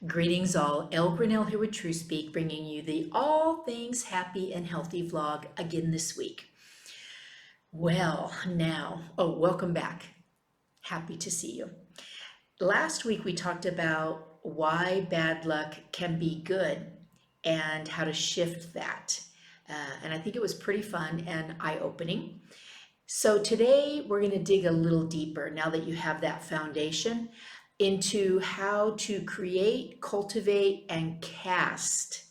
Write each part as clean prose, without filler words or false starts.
Greetings all, El Grinnell here with True Speak, bringing you the All Things Happy and Healthy vlog again this week. Welcome back. Happy to see you. Last week we talked about why bad luck can be good and how to shift that. And I think it was pretty fun and eye-opening. So today we're going to dig a little deeper, now that you have that foundation, into how to create, cultivate, and cast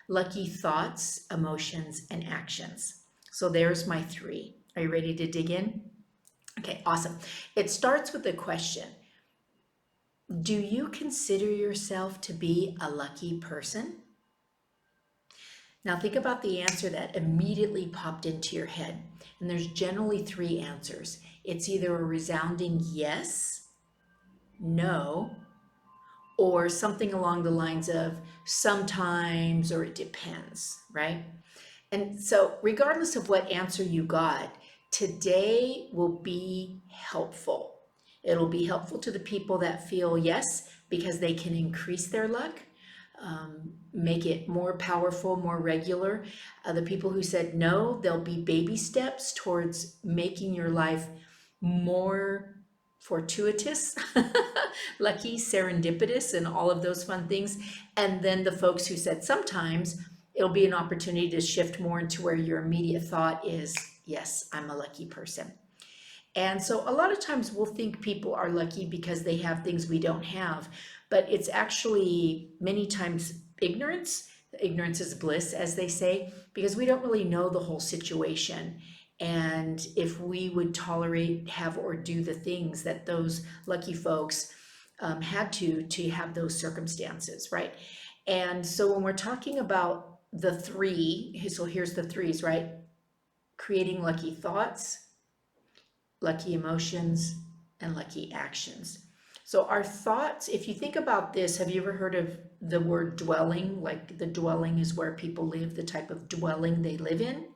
lucky thoughts, emotions, and actions. So there's my 3. Are you ready to dig in? Okay, awesome. It starts with a question. Do you consider yourself to be a lucky person? Now think about the answer that immediately popped into your head. And there's generally 3 answers. It's either a resounding yes, no, or something along the lines of sometimes or it depends, right? And so regardless of what answer you got, today will be helpful. It'll be helpful to the people that feel yes, because they can increase their luck, make it more powerful, more regular. The people who said no, there'll be baby steps towards making your life more fortuitous, lucky, serendipitous, and all of those fun things. And then the folks who said sometimes, it'll be an opportunity to shift more into where your immediate thought is, yes, I'm a lucky person. And so a lot of times we'll think people are lucky because they have things we don't have, but it's actually many times ignorance. Ignorance is bliss, as they say, because we don't really know the whole situation. And if we would tolerate, have, or do the things that those lucky folks had to have those circumstances, right? And so when we're talking about the 3, so here's the 3s, right? Creating lucky thoughts, lucky emotions, and lucky actions. So our thoughts, if you think about this, have you ever heard of the word dwelling? Like the dwelling is where people live, the type of dwelling they live in.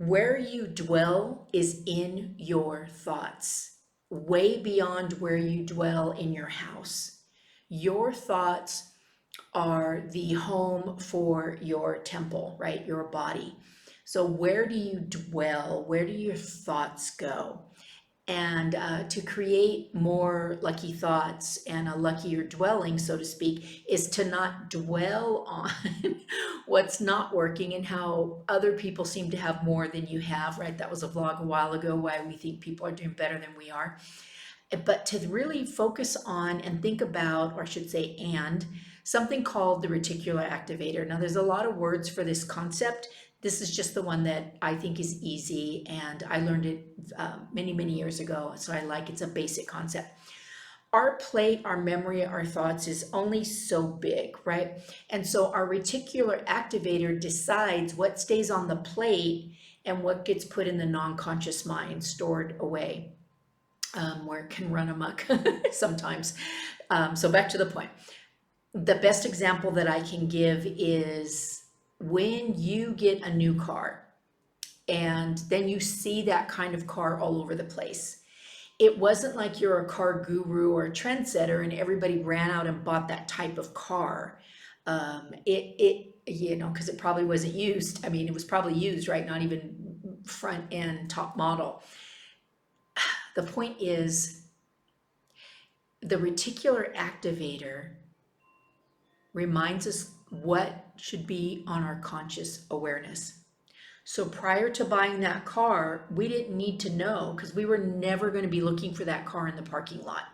Where you dwell is in your thoughts, way beyond where you dwell in your house. Your thoughts are the home for your temple, right? Your body. So where do you dwell? Where do your thoughts go? And to create more lucky thoughts and a luckier dwelling, so to speak, is to not dwell on what's not working and how other people seem to have more than you have, right? That was a vlog a while ago, why we think people are doing better than we are. But to really focus on and think about, or I should say, and something called the reticular activator. Now, there's a lot of words for this concept. This is just the one that I think is easy, and I learned it many, many years ago, so I like it's a basic concept. Our plate, our memory, our thoughts is only so big, right? And so our reticular activator decides what stays on the plate and what gets put in the non-conscious mind, stored away, where it can run amok sometimes. So back to the point. The best example that I can give is when you get a new car and then you see that kind of car all over the place. It wasn't like you're a car guru or a trendsetter and everybody ran out and bought that type of car. Because it probably wasn't used. I mean, it was probably used, right? Not even front end top model. The point is, the reticular activator reminds us what should be on our conscious awareness. So prior to buying that car, we didn't need to know, because we were never going to be looking for that car in the parking lot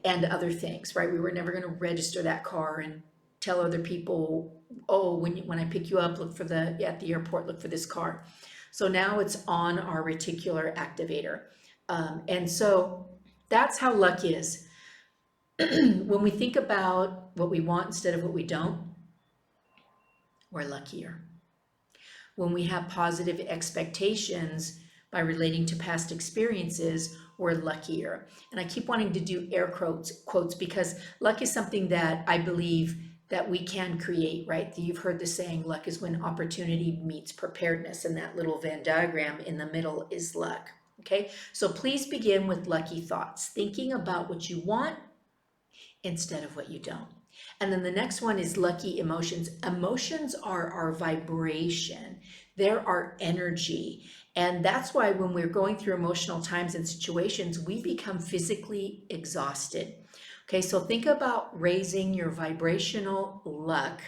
and other things, right? We were never going to register that car and tell other people, oh, when I pick you up, look for at the airport, look for this car. So now it's on our reticular activator. And so that's how luck is. When we think about what we want instead of what we don't, we're luckier. When we have positive expectations by relating to past experiences, we're luckier. And I keep wanting to do air quotes because luck is something that I believe that we can create, right? You've heard the saying, luck is when opportunity meets preparedness, and that little Venn diagram in the middle is luck. Okay, so please begin with lucky thoughts, thinking about what you want instead of what you don't. And then the next one is lucky emotions. Emotions are our vibration, they're our energy. And that's why when we're going through emotional times and situations, we become physically exhausted. Okay, so think about raising your vibrational luck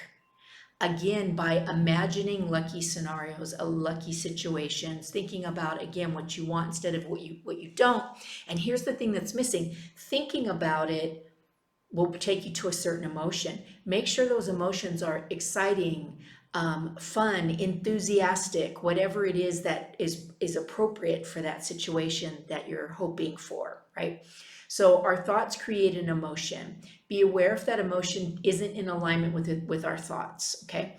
again by imagining lucky scenarios, lucky situations, thinking about again what you want instead of what you don't. And here's the thing that's missing: thinking about it will take you to a certain emotion. Make sure those emotions are exciting, fun, enthusiastic, whatever it is that is appropriate for that situation that you're hoping for, right? So our thoughts create an emotion. Be aware if that emotion isn't in alignment with our thoughts, okay?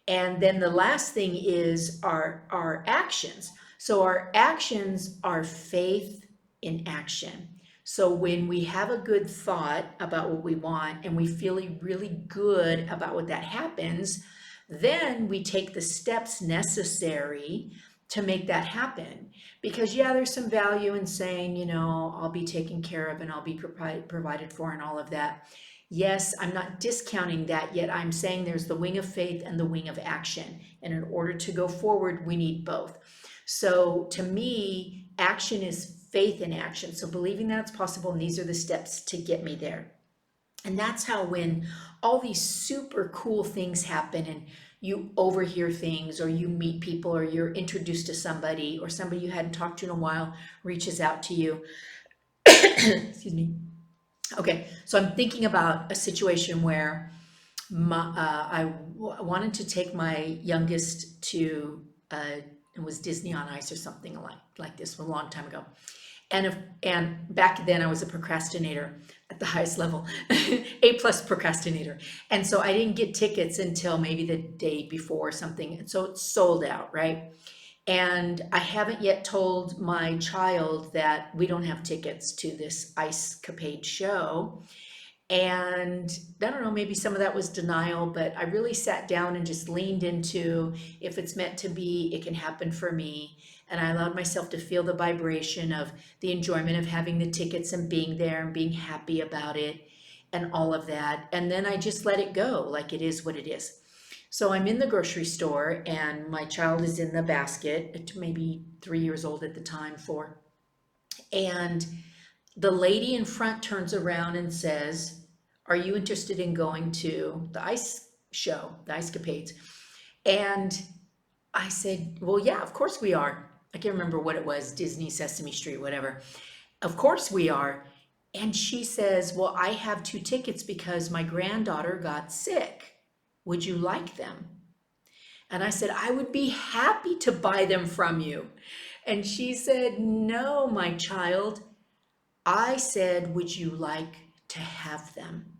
And then the last thing is our actions. So our actions are faith in action. So when we have a good thought about what we want and we feel really good about what that happens, then we take the steps necessary to make that happen. Because yeah, there's some value in saying, I'll be taken care of and I'll be provided for and all of that. Yes, I'm not discounting that, yet I'm saying there's the wing of faith and the wing of action. And in order to go forward, we need both. So to me, action is faith in action. So believing that it's possible, and these are the steps to get me there. And that's how when all these super cool things happen and you overhear things or you meet people or you're introduced to somebody or somebody you hadn't talked to in a while reaches out to you. Excuse me. Okay, so I'm thinking about a situation where I wanted to take my youngest to, it was Disney on Ice or something like this a long time ago. And back then I was a procrastinator at the highest level, A plus procrastinator. And so I didn't get tickets until maybe the day before or something. And so it's sold out, right? And I haven't yet told my child that we don't have tickets to this Ice Capade show. And I don't know, maybe some of that was denial, but I really sat down and just leaned into if it's meant to be, it can happen for me. And I allowed myself to feel the vibration of the enjoyment of having the tickets and being there and being happy about it and all of that. And then I just let it go, like it is what it is. So I'm in the grocery store and my child is in the basket, maybe 3 years old at the time, 4. And the lady in front turns around and says, "Are you interested in going to the ice show, the Ice Capades?" And I said, "Well, yeah, of course we are." I can't remember what it was, Disney, Sesame Street, whatever. "Of course we are." And she says, "Well, I have 2 tickets because my granddaughter got sick. Would you like them?" And I said, "I would be happy to buy them from you." And she said, "No, my child. I said, would you like to have them?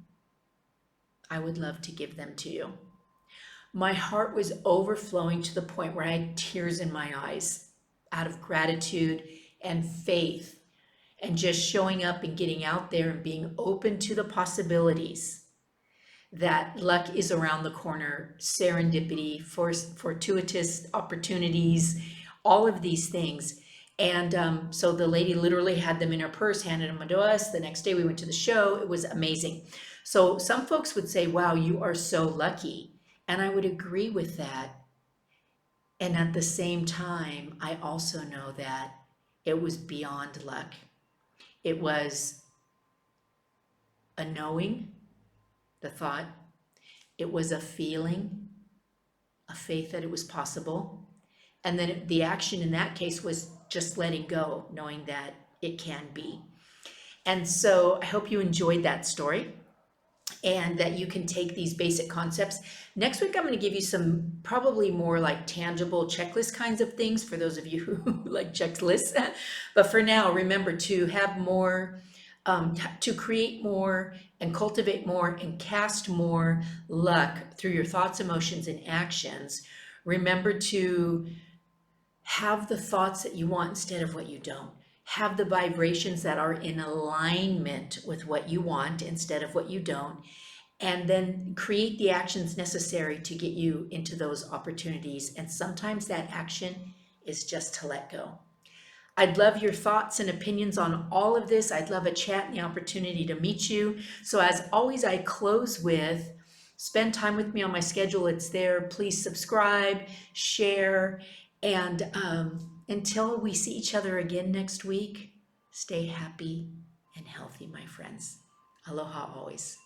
I would love to give them to you." My heart was overflowing to the point where I had tears in my eyes out of gratitude and faith and just showing up and getting out there and being open to the possibilities that luck is around the corner, serendipity, fortuitous opportunities, all of these things. And so the lady literally had them in her purse, handed them to us. The next day we went to the show. It was amazing. So some folks would say, wow, you are so lucky. And I would agree with that. And at the same time, I also know that it was beyond luck. It was a knowing, the thought. It was a feeling, a faith that it was possible. And then the action in that case was just letting go, knowing that it can be. And so I hope you enjoyed that story and that you can take these basic concepts. Next week, I'm going to give you some probably more like tangible checklist kinds of things for those of you who like checklists. But for now, remember to have more, to create more and cultivate more and cast more luck through your thoughts, emotions, and actions. Remember to have the thoughts that you want instead of what you don't. Have the vibrations that are in alignment with what you want instead of what you don't. And then create the actions necessary to get you into those opportunities. And sometimes that action is just to let go. I'd love your thoughts and opinions on all of this. I'd love a chat and the opportunity to meet you. So as always, I close with spend time with me on my schedule. It's there. Please subscribe, share, and until we see each other again next week, stay happy and healthy, my friends. Aloha always.